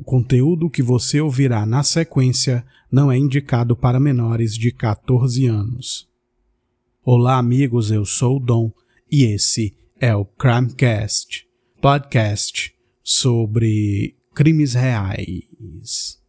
O conteúdo que você ouvirá na sequência não é indicado para menores de 14 anos. Olá, amigos, eu sou o Dom e esse é o Crimecast, podcast sobre crimes reais.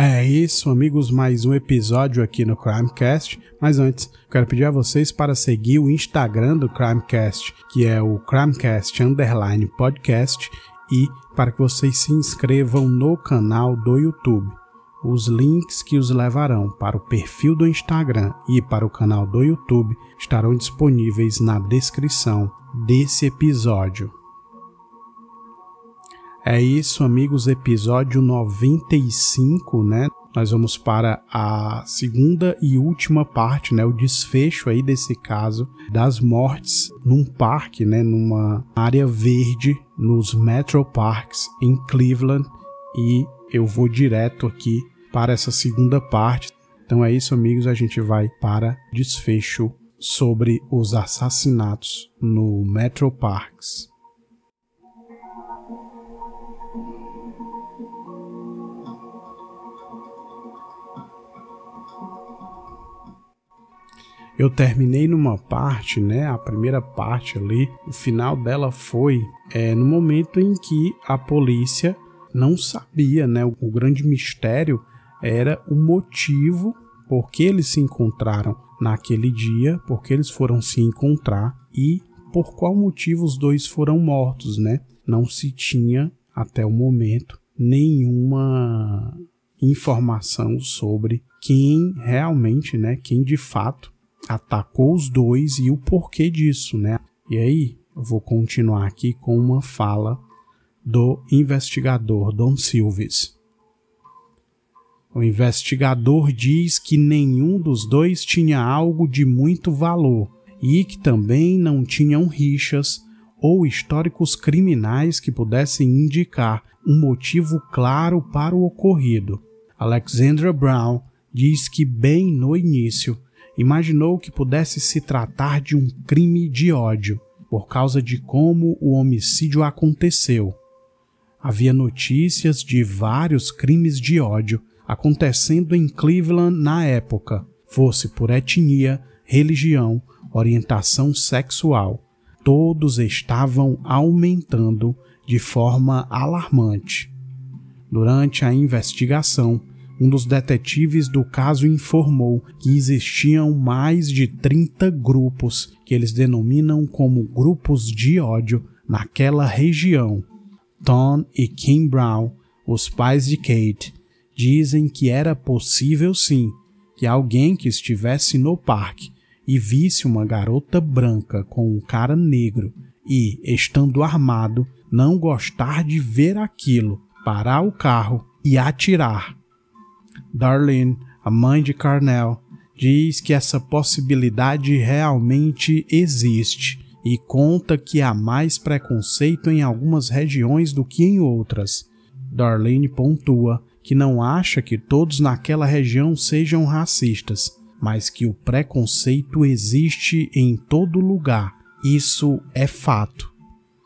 É isso, amigos, mais um episódio aqui no Crimecast, mas antes, quero pedir a vocês para seguir o Instagram do Crimecast, que é o Crimecast_podcast, e para que vocês se inscrevam no canal do YouTube. Os links que os levarão para o perfil do Instagram e para o canal do YouTube estarão disponíveis na descrição desse episódio. É isso, amigos, episódio 95, né? Nós vamos para a segunda e última parte, né? O desfecho aí desse caso das mortes num parque, né? Numa área verde nos Metro Parks em Cleveland, e eu vou direto aqui para essa segunda parte. Então é isso, amigos, a gente vai para desfecho sobre os assassinatos no Metro Parks. Eu terminei numa parte, né, a primeira parte ali, o final dela foi no momento em que a polícia não sabia, né, o grande mistério era o motivo por que eles se encontraram naquele dia, por que eles foram se encontrar e por qual motivo os dois foram mortos, né? Não se tinha, até o momento, nenhuma informação sobre quem realmente, né, quem de fato atacou os dois e o porquê disso, né? E aí, eu vou continuar aqui com uma fala do investigador Don Silves. O investigador diz que nenhum dos dois tinha algo de muito valor e que também não tinham rixas ou históricos criminais que pudessem indicar um motivo claro para o ocorrido. Alexandra Brown diz que bem no início imaginou que pudesse se tratar de um crime de ódio, por causa de como o homicídio aconteceu. Havia notícias de vários crimes de ódio acontecendo em Cleveland na época, fosse por etnia, religião, orientação sexual. Todos estavam aumentando de forma alarmante. Durante a investigação, um dos detetives do caso informou que existiam mais de 30 grupos que eles denominam como grupos de ódio naquela região. Tom e Kim Brown, os pais de Kate, dizem que era possível sim que alguém que estivesse no parque e visse uma garota branca com um cara negro e, estando armado, não gostar de ver aquilo, parar o carro e atirar. Darlene, a mãe de Carnell, diz que essa possibilidade realmente existe e conta que há mais preconceito em algumas regiões do que em outras. Darlene pontua que não acha que todos naquela região sejam racistas, mas que o preconceito existe em todo lugar. Isso é fato.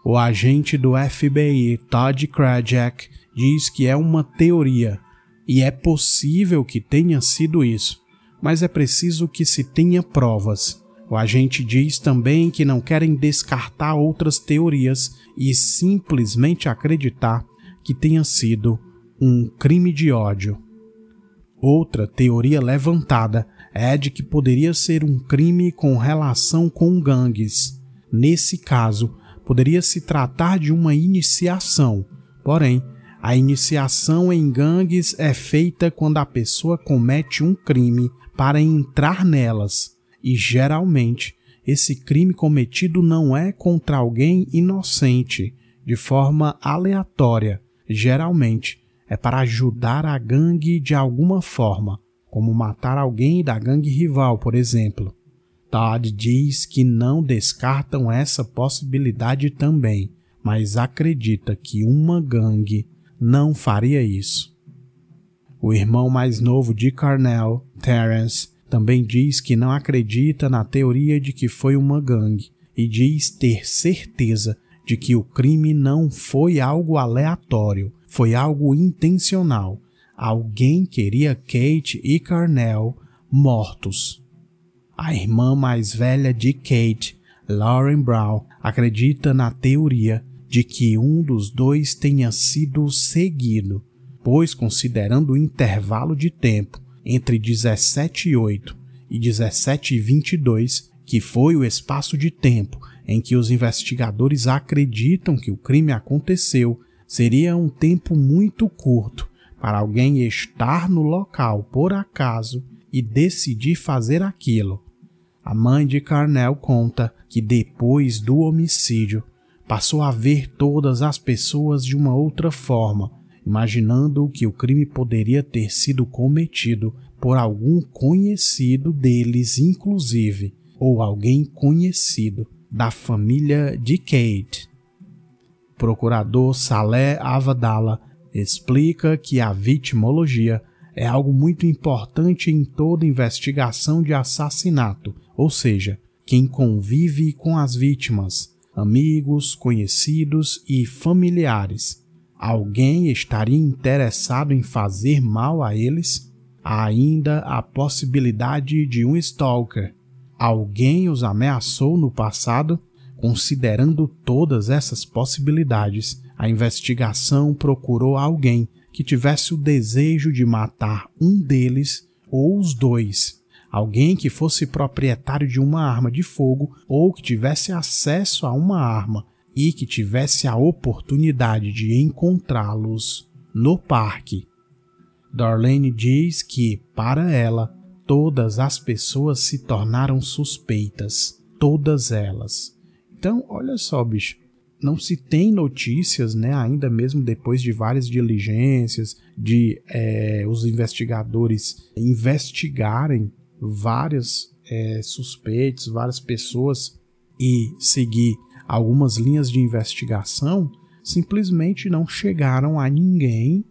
O agente do FBI, Todd Krajak, diz que é uma teoria, e é possível que tenha sido isso, mas é preciso que se tenha provas. O agente diz também que não querem descartar outras teorias e simplesmente acreditar que tenha sido um crime de ódio. Outra teoria levantada é de que poderia ser um crime com relação com gangues. Nesse caso, poderia se tratar de uma iniciação, porém, A iniciação em gangues é feita quando a pessoa comete um crime para entrar nelas, e geralmente esse crime cometido não é contra alguém inocente, de forma aleatória. Geralmente é para ajudar a gangue de alguma forma, como matar alguém da gangue rival, por exemplo. Todd diz que não descartam essa possibilidade também, mas acredita que uma gangue não faria isso. O irmão mais novo de Carnell, Terence, também diz que não acredita na teoria de que foi uma gangue e diz ter certeza de que o crime não foi algo aleatório, foi algo intencional. Alguém queria Kate e Carnell mortos. A irmã mais velha de Kate, Lauren Brown, acredita na teoria de que um dos dois tenha sido seguido, pois considerando o intervalo de tempo entre 17:08 e 17:22, que foi o espaço de tempo em que os investigadores acreditam que o crime aconteceu, seria um tempo muito curto para alguém estar no local por acaso e decidir fazer aquilo. A mãe de Carnell conta que depois do homicídio passou a ver todas as pessoas de uma outra forma, imaginando que o crime poderia ter sido cometido por algum conhecido deles, inclusive, ou alguém conhecido da família de Kate. O procurador Saleh Avadallah explica que a vitimologia é algo muito importante em toda investigação de assassinato, ou seja, quem convive com as vítimas, amigos, conhecidos e familiares. Alguém estaria interessado em fazer mal a eles? Há ainda a possibilidade de um stalker. Alguém os ameaçou no passado? Considerando todas essas possibilidades, a investigação procurou alguém que tivesse o desejo de matar um deles ou os dois. Alguém que fosse proprietário de uma arma de fogo ou que tivesse acesso a uma arma e que tivesse a oportunidade de encontrá-los no parque. Darlene diz que, para ela, todas as pessoas se tornaram suspeitas. Todas elas. Então, olha só, bicho. Não se tem notícias, né, ainda mesmo depois de várias diligências, de os investigadores investigarem vários suspeitos, várias pessoas e seguir algumas linhas de investigação, simplesmente não chegaram a ninguém.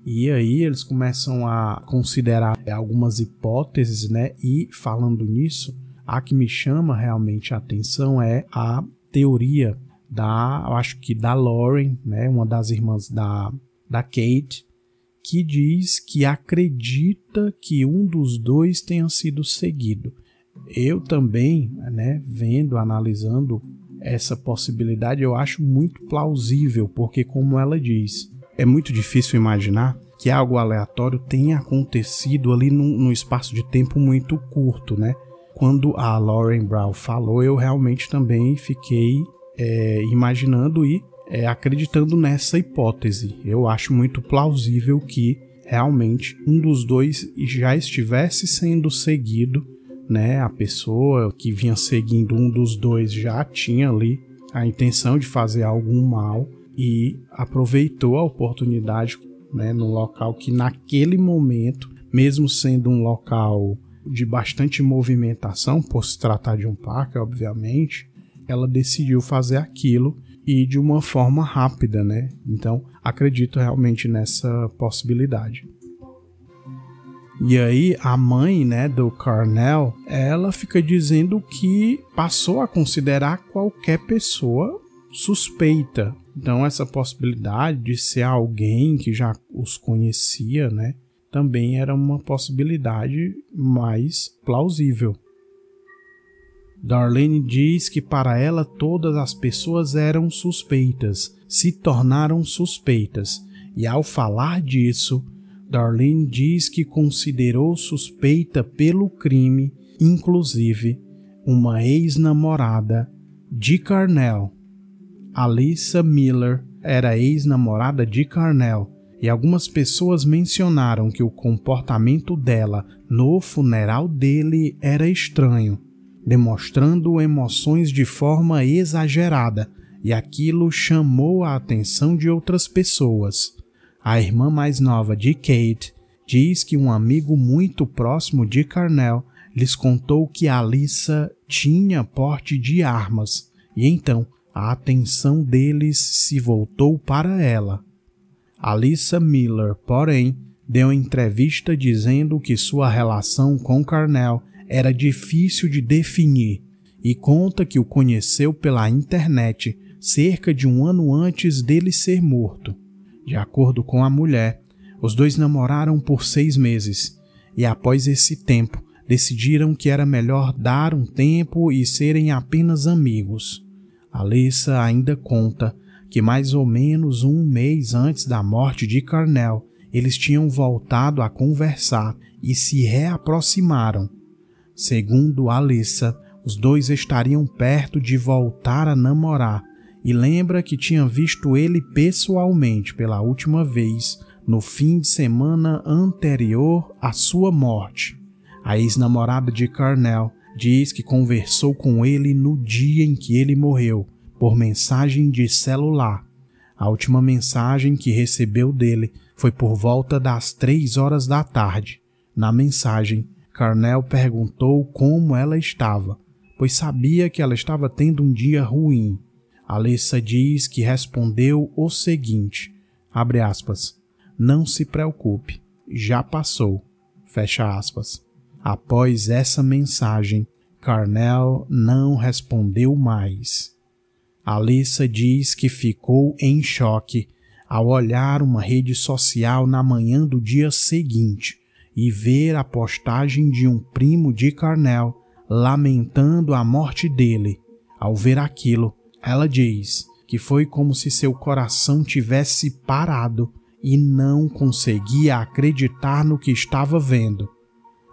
E aí eles começam a considerar algumas hipóteses, né? E falando nisso, a que me chama realmente a atenção é a teoria eu acho que da Lauren, né? Uma das irmãs da Kate, que diz que acredita que um dos dois tenha sido seguido. Eu também, né? Analisando essa possibilidade, eu acho muito plausível, porque como ela diz, é muito difícil imaginar que algo aleatório tenha acontecido ali num espaço de tempo muito curto, né? Quando a Lauren Brown falou, eu realmente também fiquei imaginando e acreditando nessa hipótese. Eu acho muito plausível que realmente um dos dois já estivesse sendo seguido, né? A pessoa que vinha seguindo um dos dois já tinha ali a intenção de fazer algum mal e aproveitou a oportunidade, né, no local que naquele momento, mesmo sendo um local de bastante movimentação, por se tratar de um parque, obviamente, ela decidiu fazer aquilo e de uma forma rápida, né? Então, acredito realmente nessa possibilidade. E aí, a mãe, né, do Carnell, ela fica dizendo que passou a considerar qualquer pessoa suspeita. Então, essa possibilidade de ser alguém que já os conhecia, né, também era uma possibilidade mais plausível. Darlene diz que para ela todas as pessoas eram suspeitas, se tornaram suspeitas, e ao falar disso, Darlene diz que considerou suspeita pelo crime, inclusive, uma ex-namorada de Carnell. Alyssa Miller era ex-namorada de Carnell e algumas pessoas mencionaram que o comportamento dela no funeral dele era estranho, demonstrando emoções de forma exagerada, e aquilo chamou a atenção de outras pessoas. A irmã mais nova de Kate diz que um amigo muito próximo de Carnell lhes contou que Alyssa tinha porte de armas, e então a atenção deles se voltou para ela. Alyssa Miller, porém, deu entrevista dizendo que sua relação com Carnell era difícil de definir e conta que o conheceu pela internet cerca de um ano antes dele ser morto. De acordo com a mulher, os dois namoraram por 6 meses e após esse tempo decidiram que era melhor dar um tempo e serem apenas amigos. Alyssa ainda conta que mais ou menos um mês antes da morte de Carnell, eles tinham voltado a conversar e se reaproximaram. Segundo Alyssa, os dois estariam perto de voltar a namorar e lembra que tinha visto ele pessoalmente pela última vez no fim de semana anterior à sua morte. A ex-namorada de Carnell diz que conversou com ele no dia em que ele morreu, por mensagem de celular. A última mensagem que recebeu dele foi por volta das 3 horas da tarde. Na mensagem, Carnell perguntou como ela estava, pois sabia que ela estava tendo um dia ruim. Alyssa diz que respondeu o seguinte, abre aspas, não se preocupe, já passou, fecha aspas. Após essa mensagem, Carnell não respondeu mais. Alyssa diz que ficou em choque ao olhar uma rede social na manhã do dia seguinte e ver a postagem de um primo de Carnell lamentando a morte dele. Ao ver aquilo, ela diz que foi como se seu coração tivesse parado e não conseguia acreditar no que estava vendo.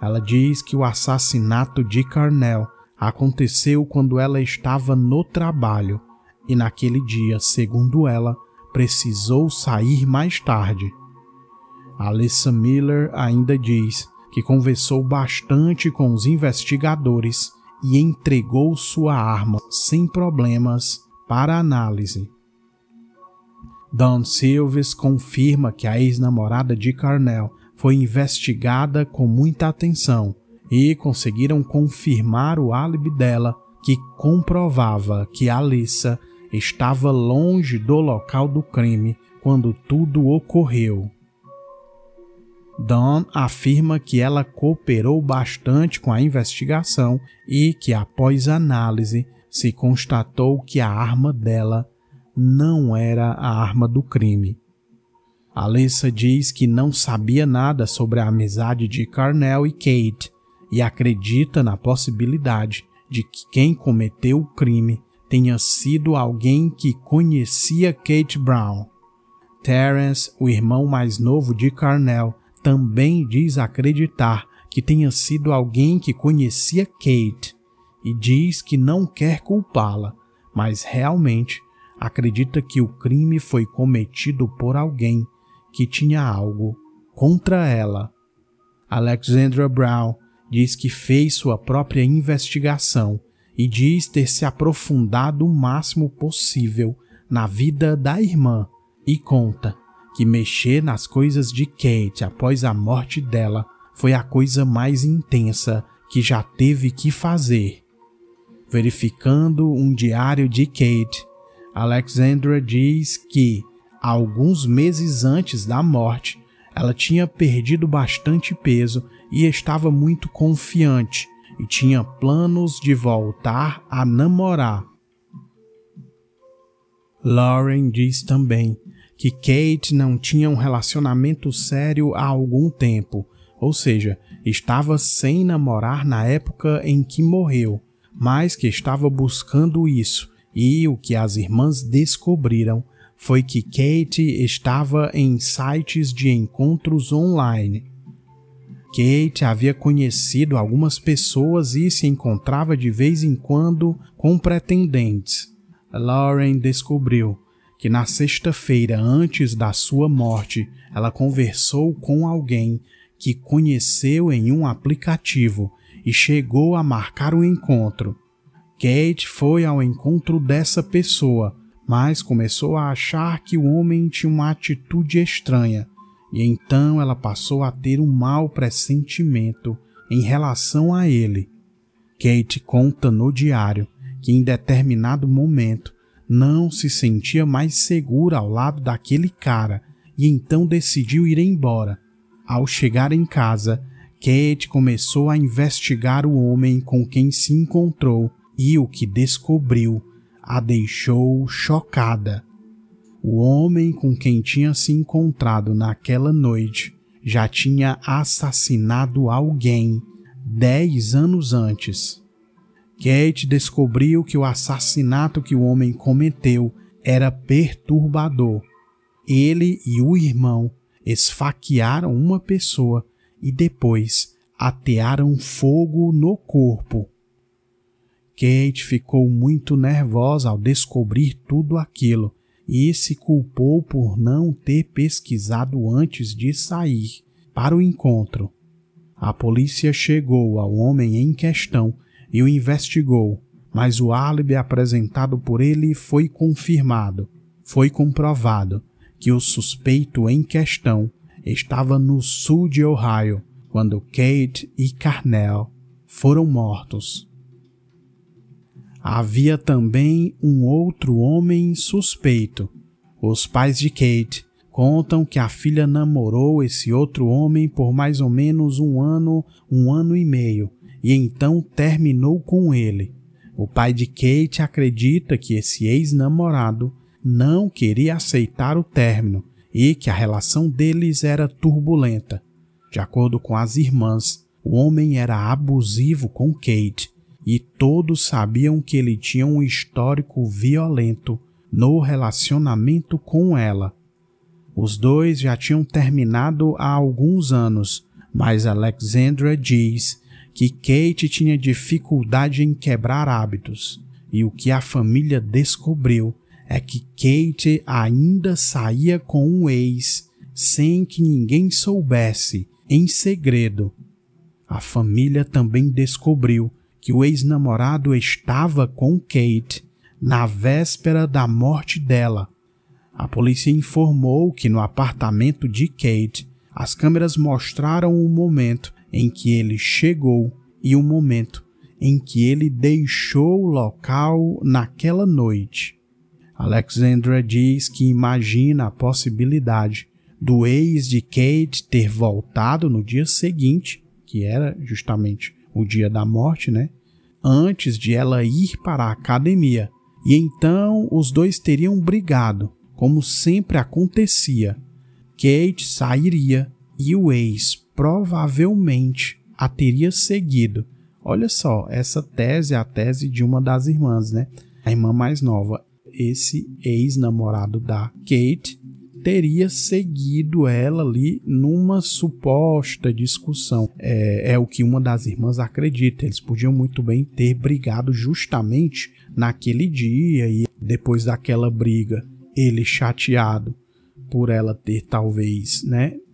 Ela diz que o assassinato de Carnell aconteceu quando ela estava no trabalho e naquele dia, segundo ela, precisou sair mais tarde. Alyssa Miller ainda diz que conversou bastante com os investigadores e entregou sua arma sem problemas para análise. Don Silves confirma que a ex-namorada de Carnell foi investigada com muita atenção e conseguiram confirmar o álibi dela, que comprovava que Alyssa estava longe do local do crime quando tudo ocorreu. Dawn afirma que ela cooperou bastante com a investigação e que, após análise, se constatou que a arma dela não era a arma do crime. Alyssa diz que não sabia nada sobre a amizade de Carnell e Kate e acredita na possibilidade de que quem cometeu o crime tenha sido alguém que conhecia Kate Brown. Terence, o irmão mais novo de Carnell, também diz acreditar que tenha sido alguém que conhecia Kate e diz que não quer culpá-la, mas realmente acredita que o crime foi cometido por alguém que tinha algo contra ela. Alexandra Brown diz que fez sua própria investigação e diz ter se aprofundado o máximo possível na vida da irmã e conta que mexer nas coisas de Kate após a morte dela foi a coisa mais intensa que já teve que fazer. Verificando um diário de Kate, Alexandra diz que, alguns meses antes da morte, ela tinha perdido bastante peso e estava muito confiante e tinha planos de voltar a namorar. Lauren diz também que Kate não tinha um relacionamento sério há algum tempo, ou seja, estava sem namorar na época em que morreu, mas que estava buscando isso, e o que as irmãs descobriram foi que Kate estava em sites de encontros online. Kate havia conhecido algumas pessoas e se encontrava de vez em quando com pretendentes. Lauren descobriu que na sexta-feira antes da sua morte, ela conversou com alguém que conheceu em um aplicativo e chegou a marcar um encontro. Kate foi ao encontro dessa pessoa, mas começou a achar que o homem tinha uma atitude estranha, e então ela passou a ter um mau pressentimento em relação a ele. Kate conta no diário que em determinado momento não se sentia mais segura ao lado daquele cara e então decidiu ir embora. Ao chegar em casa, Kate começou a investigar o homem com quem se encontrou e o que descobriu a deixou chocada. O homem com quem tinha se encontrado naquela noite já tinha assassinado alguém 10 anos antes. Kate descobriu que o assassinato que o homem cometeu era perturbador. Ele e o irmão esfaquearam uma pessoa e depois atearam fogo no corpo. Kate ficou muito nervosa ao descobrir tudo aquilo e se culpou por não ter pesquisado antes de sair para o encontro. A polícia chegou ao homem em questão e o investigou, mas o álibi apresentado por ele foi confirmado. Foi comprovado que o suspeito em questão estava no sul de Ohio quando Kate e Carnell foram mortos. Havia também um outro homem suspeito. Os pais de Kate contam que a filha namorou esse outro homem por mais ou menos um ano e meio, e então terminou com ele. O pai de Kate acredita que esse ex-namorado não queria aceitar o término e que a relação deles era turbulenta. De acordo com as irmãs, o homem era abusivo com Kate e todos sabiam que ele tinha um histórico violento no relacionamento com ela. Os dois já tinham terminado há alguns anos, mas Alexandra diz que Kate tinha dificuldade em quebrar hábitos, e o que a família descobriu é que Kate ainda saía com um ex sem que ninguém soubesse, em segredo. A família também descobriu que o ex-namorado estava com Kate na véspera da morte dela. A polícia informou que no apartamento de Kate, as câmeras mostraram o momento em que ele chegou e o momento em que ele deixou o local naquela noite. Alexandra diz que imagina a possibilidade do ex de Kate ter voltado no dia seguinte, que era justamente o dia da morte, antes de ela ir para a academia. E então os dois teriam brigado, como sempre acontecia. Kate sairia e o ex provavelmente a teria seguido. Olha só, essa tese é a tese de uma das irmãs, A irmã mais nova. Esse ex-namorado da Kate teria seguido ela ali numa suposta discussão. É o que uma das irmãs acredita. Eles podiam muito bem ter brigado justamente naquele dia e depois daquela briga, ele chateado por ela ter talvez,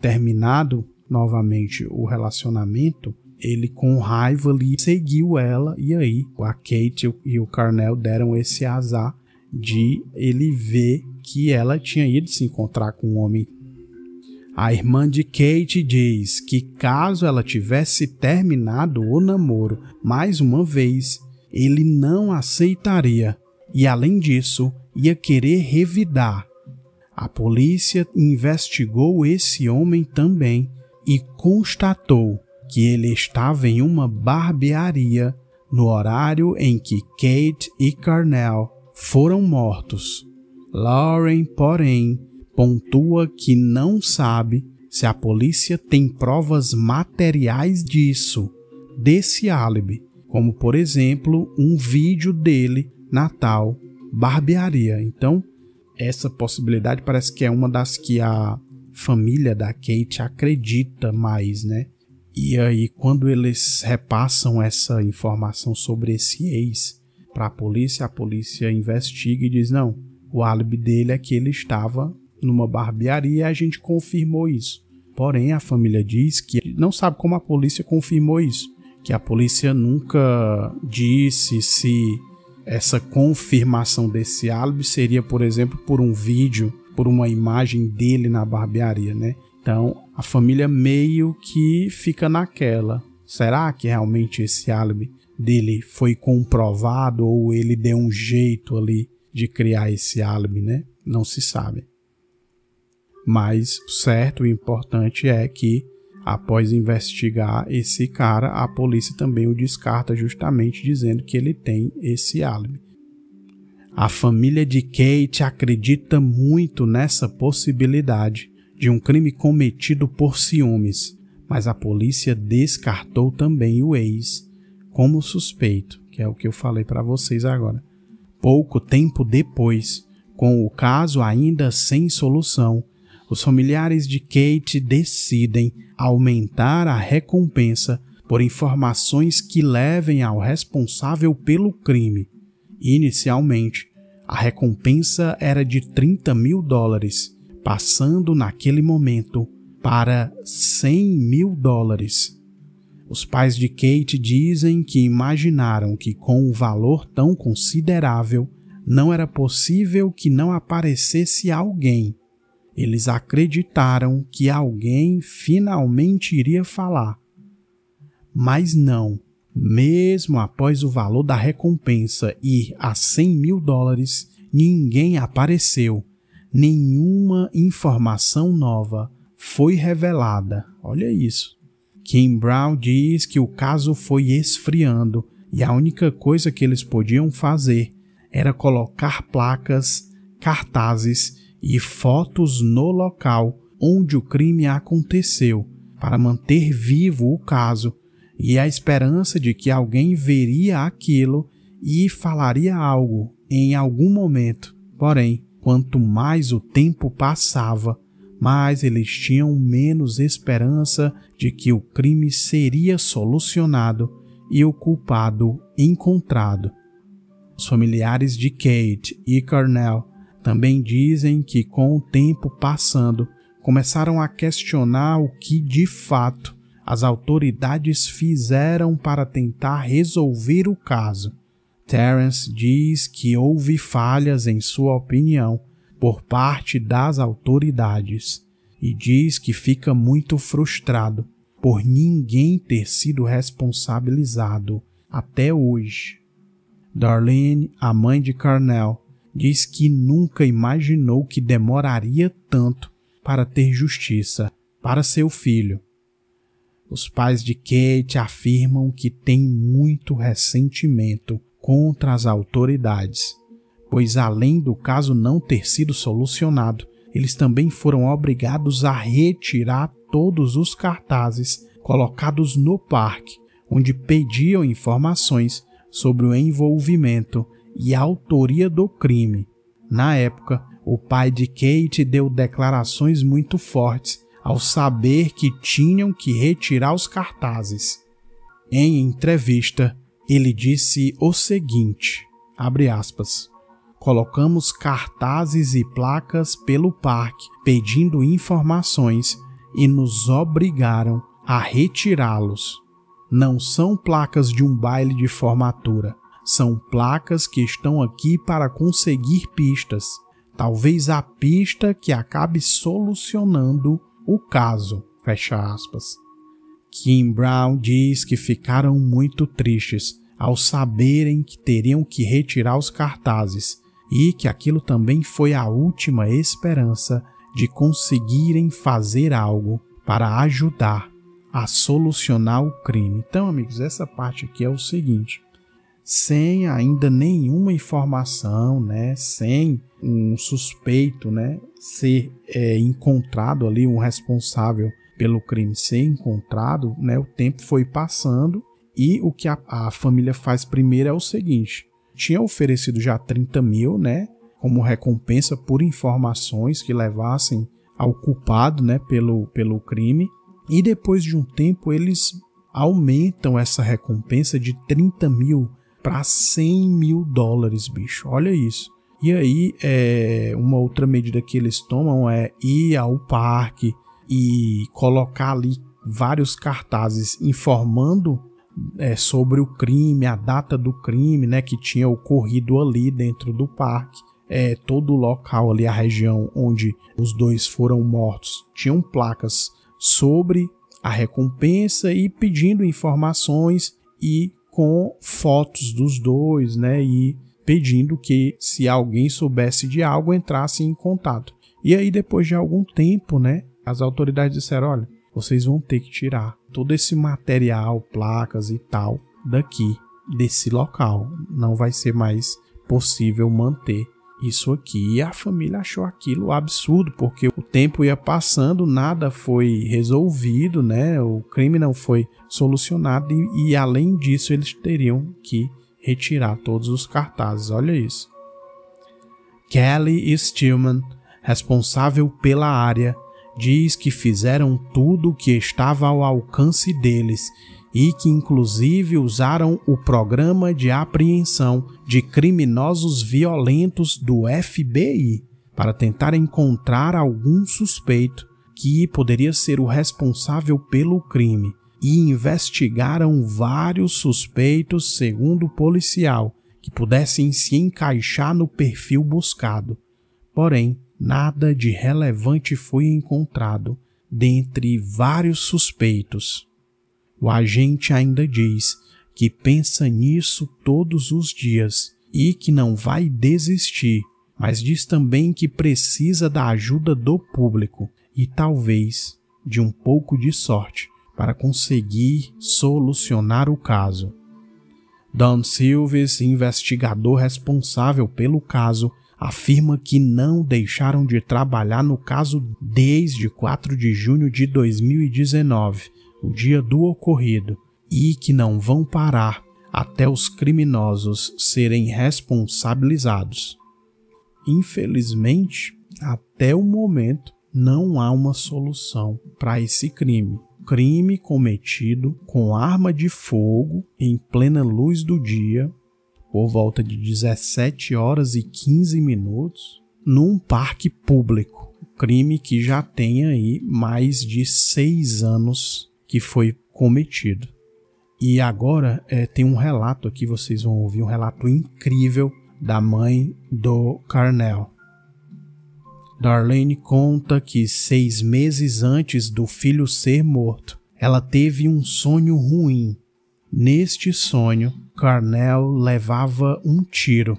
terminado novamente o relacionamento, ele com raiva ali seguiu ela e aí a Kate e o Carnell deram esse azar de ele ver que ela tinha ido se encontrar com um homem. A irmã de Kate diz que caso ela tivesse terminado o namoro mais uma vez, ele não aceitaria e, além disso, ia querer revidar. A polícia investigou esse homem também e constatou que ele estava em uma barbearia no horário em que Kate e Carnell foram mortos. Lauren, porém, pontua que não sabe se a polícia tem provas materiais desse álibi, como, por exemplo, um vídeo dele na tal barbearia. Então, essa possibilidade parece que é uma das que a família da Kate acredita mais, E aí, quando eles repassam essa informação sobre esse ex para a polícia investiga e diz, não, O álibi dele é que ele estava numa barbearia e a gente confirmou isso. Porém, a família diz que não sabe como a polícia confirmou isso, que a polícia nunca disse se essa confirmação desse álibi seria, por exemplo, por um vídeo, por uma imagem dele na barbearia, né? Então, a família meio que fica naquela. Será que realmente esse álibi dele foi comprovado ou ele deu um jeito ali de criar esse álibi, né? Não se sabe. Mas o certo e importante é que, após investigar esse cara, a polícia também o descarta justamente dizendo que ele tem esse álibi. A família de Kate acredita muito nessa possibilidade de um crime cometido por ciúmes, mas a polícia descartou também o ex como suspeito, que é o que eu falei para vocês agora. Pouco tempo depois, com o caso ainda sem solução, os familiares de Kate decidem aumentar a recompensa por informações que levem ao responsável pelo crime. Inicialmente, a recompensa era de $30 mil, passando naquele momento para $100 mil. Os pais de Kate dizem que imaginaram que com um valor tão considerável não era possível que não aparecesse alguém. Eles acreditaram que alguém finalmente iria falar. Mas não, mesmo após o valor da recompensa ir a $100 mil, ninguém apareceu. Nenhuma informação nova foi revelada. Olha isso. Kim Brown diz que o caso foi esfriando e a única coisa que eles podiam fazer era colocar placas, cartazes e fotos no local onde o crime aconteceu para manter vivo o caso e a esperança de que alguém veria aquilo e falaria algo em algum momento. Porém, quanto mais o tempo passava, mais eles tinham menos esperança de que o crime seria solucionado e o culpado encontrado. Os familiares de Kate e Cornell também dizem que, com o tempo passando, começaram a questionar o que, de fato, as autoridades fizeram para tentar resolver o caso. Terence diz que houve falhas, em sua opinião, por parte das autoridades e diz que fica muito frustrado por ninguém ter sido responsabilizado até hoje. Darlene, a mãe de Cornell, diz que nunca imaginou que demoraria tanto para ter justiça para seu filho. Os pais de Kate afirmam que têm muito ressentimento contra as autoridades, pois além do caso não ter sido solucionado, eles também foram obrigados a retirar todos os cartazes colocados no parque, onde pediam informações sobre o envolvimento e a autoria do crime. Na época, o pai de Kate deu declarações muito fortes ao saber que tinham que retirar os cartazes. Em entrevista, ele disse o seguinte, abre aspas, colocamos cartazes e placas pelo parque pedindo informações e nos obrigaram a retirá-los. Não são placas de um baile de formatura. São placas que estão aqui para conseguir pistas. Talvez a pista que acabe solucionando o caso. Fecha aspas. Kim Brown diz que ficaram muito tristes ao saberem que teriam que retirar os cartazes e que aquilo também foi a última esperança de conseguirem fazer algo para ajudar a solucionar o crime. Então, amigos, essa parte aqui é o seguinte. Sem ainda nenhuma informação, né, sem um suspeito, né, ser encontrado ali, um responsável pelo crime ser encontrado, né, o tempo foi passando e o que a família faz primeiro é o seguinte, tinha oferecido já 30 mil, né, como recompensa por informações que levassem ao culpado, né, pelo crime, e depois de um tempo eles aumentam essa recompensa de 30 mil para $100 mil, bicho. Olha isso. E aí, uma outra medida que eles tomam é ir ao parque e colocar ali vários cartazes informando sobre o crime, a data do crime, né, que tinha ocorrido ali dentro do parque. Todo o local ali, a região onde os dois foram mortos, tinham placas sobre a recompensa e pedindo informações e com fotos dos dois, né, e pedindo que se alguém soubesse de algo entrasse em contato. E aí depois de algum tempo, né, as autoridades disseram, olha, vocês vão ter que tirar todo esse material, placas e tal, daqui, desse local. Não vai ser mais possível manter isso aqui. E a família achou aquilo absurdo, porque o tempo ia passando, nada foi resolvido, né? O crime não foi solucionado e além disso eles teriam que retirar todos os cartazes. Olha isso. Kelly Stillman, responsável pela área, diz que fizeram tudo o que estava ao alcance deles e que inclusive usaram o programa de apreensão de criminosos violentos do FBI para tentar encontrar algum suspeito que poderia ser o responsável pelo crime e investigaram vários suspeitos, segundo o policial, que pudessem se encaixar no perfil buscado. Porém, nada de relevante foi encontrado dentre vários suspeitos. O agente ainda diz que pensa nisso todos os dias e que não vai desistir, mas diz também que precisa da ajuda do público e talvez de um pouco de sorte para conseguir solucionar o caso. Don Silves, investigador responsável pelo caso, afirma que não deixaram de trabalhar no caso desde 4 de junho de 2019, o dia do ocorrido, e que não vão parar até os criminosos serem responsabilizados. Infelizmente, até o momento, não há uma solução para esse crime. Crime cometido com arma de fogo em plena luz do dia, por volta de 17 horas e 15 minutos, num parque público. Crime que já tem aí mais de 6 anos que foi cometido. E agora tem um relato aqui, vocês vão ouvir um relato incrível da mãe do Carnell. Darlene conta que 6 meses antes do filho ser morto, ela teve um sonho ruim. Neste sonho, Carnell levava um tiro.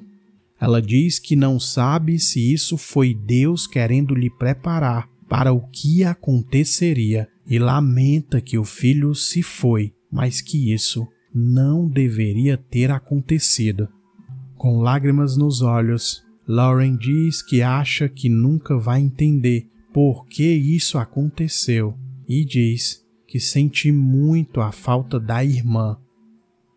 Ela diz que não sabe se isso foi Deus querendo lhe preparar para o que aconteceria e lamenta que o filho se foi, mas que isso não deveria ter acontecido. Com lágrimas nos olhos, Lauren diz que acha que nunca vai entender por que isso aconteceu e diz que sente muito a falta da irmã.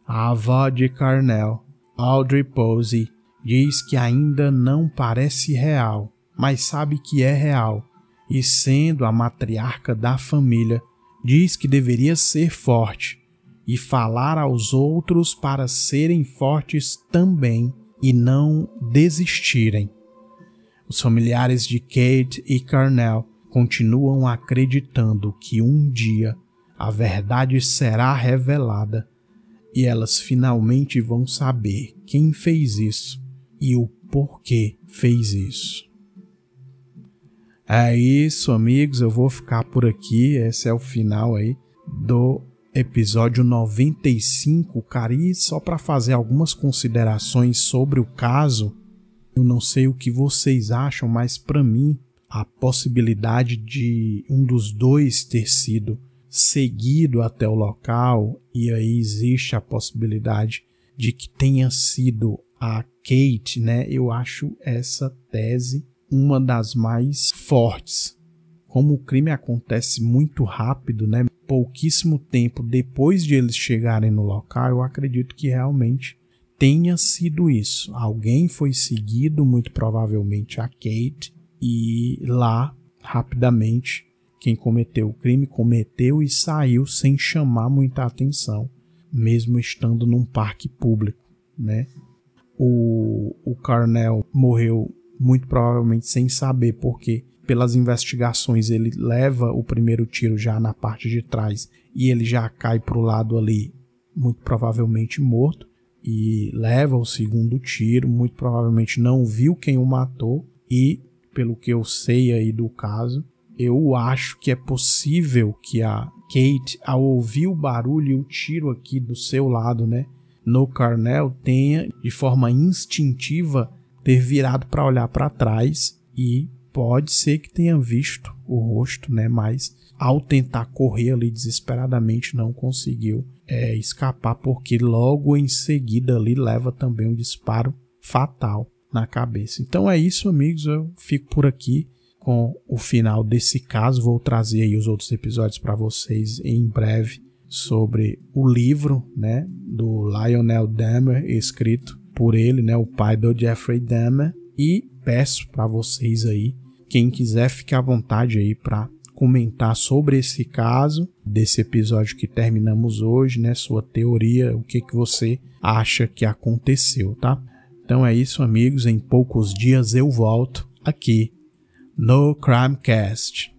A avó de Carnell, Audrey Posey, diz que ainda não parece real, mas sabe que é real, e sendo a matriarca da família, diz que deveria ser forte e falar aos outros para serem fortes também e não desistirem. Os familiares de Kate e Carnell continuam acreditando que um dia a verdade será revelada e elas finalmente vão saber quem fez isso e o porquê fez isso. É isso, amigos, eu vou ficar por aqui. Esse é o final aí do episódio 95, cara, e só para fazer algumas considerações sobre o caso, eu não sei o que vocês acham, mas para mim a possibilidade de um dos dois ter sido seguido até o local, e aí existe a possibilidade de que tenha sido a Kate, né? Eu acho essa tese uma das mais fortes. Como o crime acontece muito rápido, né? Pouquíssimo tempo depois de eles chegarem no local, eu acredito que realmente tenha sido isso. Alguém foi seguido, muito provavelmente a Kate, e lá, rapidamente, quem cometeu o crime cometeu e saiu sem chamar muita atenção, mesmo estando num parque público, né? o Carnell morreu muito provavelmente sem saber, porque pelas investigações ele leva o primeiro tiro já na parte de trás e ele já cai para o lado ali, muito provavelmente morto, e leva o segundo tiro, muito provavelmente não viu quem o matou, e pelo que eu sei aí do caso, eu acho que é possível que a Kate, ao ouvir o barulho e o tiro aqui do seu lado, né, no Carnell, tenha de forma instintiva ter virado para olhar para trás, e pode ser que tenha visto o rosto, né, mas ao tentar correr ali desesperadamente não conseguiu escapar, porque logo em seguida ali leva também um disparo fatal na cabeça. Então é isso, amigos, eu fico por aqui com o final desse caso. Vou trazer aí os outros episódios para vocês em breve sobre o livro, né, do Lionel Dahmer, escrito por ele, né, o pai do Jeffrey Dahmer, e peço para vocês aí, quem quiser, fique à vontade aí para comentar sobre esse caso, desse episódio que terminamos hoje, né, sua teoria, o que você acha que aconteceu, tá? Então é isso, amigos, em poucos dias eu volto aqui no Crimecast.